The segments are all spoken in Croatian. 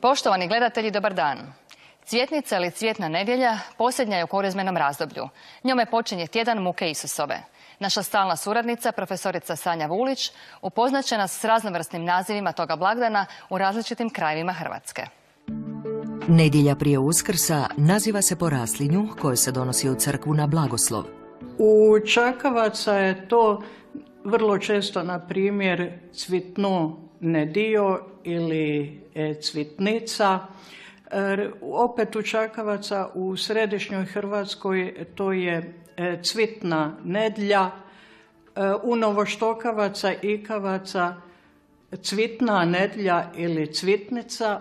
Poštovani gledatelji, dobar dan. Cvjetnica ili cvjetna nedjelja posljednja je u korizmenom razdoblju. Njome počinje tjedan muke Isusove. Naša stalna suradnica, profesorica Sanja Vulić, upoznat će nas s raznovrsnim nazivima toga blagdana u različitim krajevima Hrvatske. Nedjelja prije Uskrsa naziva se po raslinju koje se donosi u crkvu na blagoslov. U Čakavaca je to vrlo često, na primjer, cvitno nedio ili cvitnica. Opet u Čakavaca u središnjoj Hrvatskoj to je cvitna nedlja. U Novoštokavaca, Ikavaca cvitna nedlja ili cvitnica.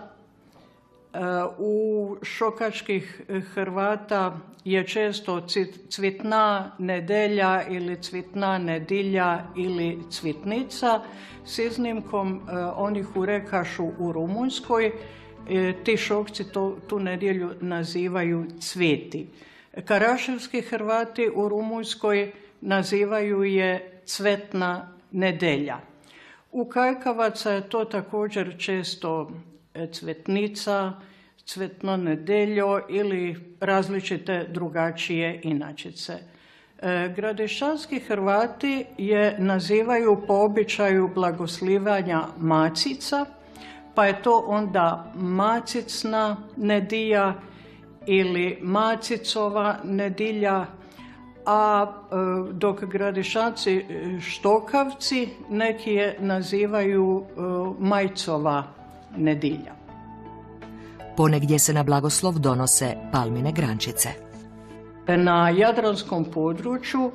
U šokačkih Hrvata je često cvitna nedelja ili cvitna nedilja ili cvitnica, s iznimkom onih u Rekašu u Rumunjskoj. Ti šokci tu nedjelju nazivaju cvjeti. Karaševski Hrvati u Rumunjskoj nazivaju je cvetna nedelja. U Kajkavaca je to također često cvetnica, cvetno nedeljo ili različite drugačije inačice. Gradišćanski Hrvati je nazivaju po običaju blagoslivanja macica, pa je to onda macicna nedilja ili macicova nedilja, a dok Gradišćanci Štokavci neki je nazivaju majcova nedilja. Ponegdje se na blagoslov donose palmine grančice. Na jadranskom području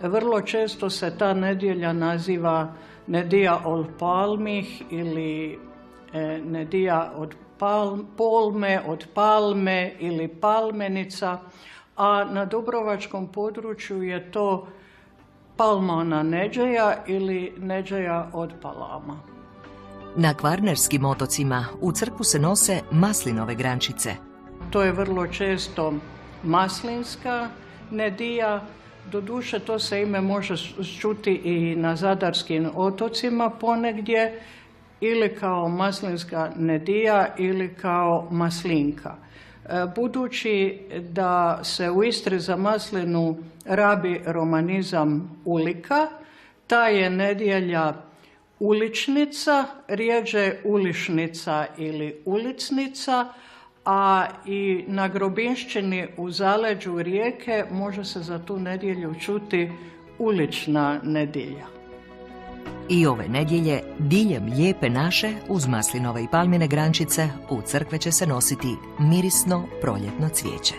vrlo često se ta nedjelja naziva nedija od palmih ili nedija od polme, od palme ili palmenica, a na dubrovačkom području je to palmana neđeja ili neđeja od palama. Na Kvarnerskim otocima u crkvu se nose maslinove grančice. To je vrlo često maslinska nedija. Doduše, to se ime može čuti i na Zadarskim otocima ponegdje, ili kao maslinska nedija ili kao maslinka. Budući da se u Istri za maslinu rabi romanizam ulika, ta je nedjelja uličnica, rijeđe ulišnica ili ulicnica, a i na Grobinšćini u zaleđu rijeke može se za tu nedjelju čuti ulična nedjelja. I ove nedjelje diljem Lijepe naše uz maslinove i palmine grančice u crkve će se nositi mirisno proljetno cvijeće.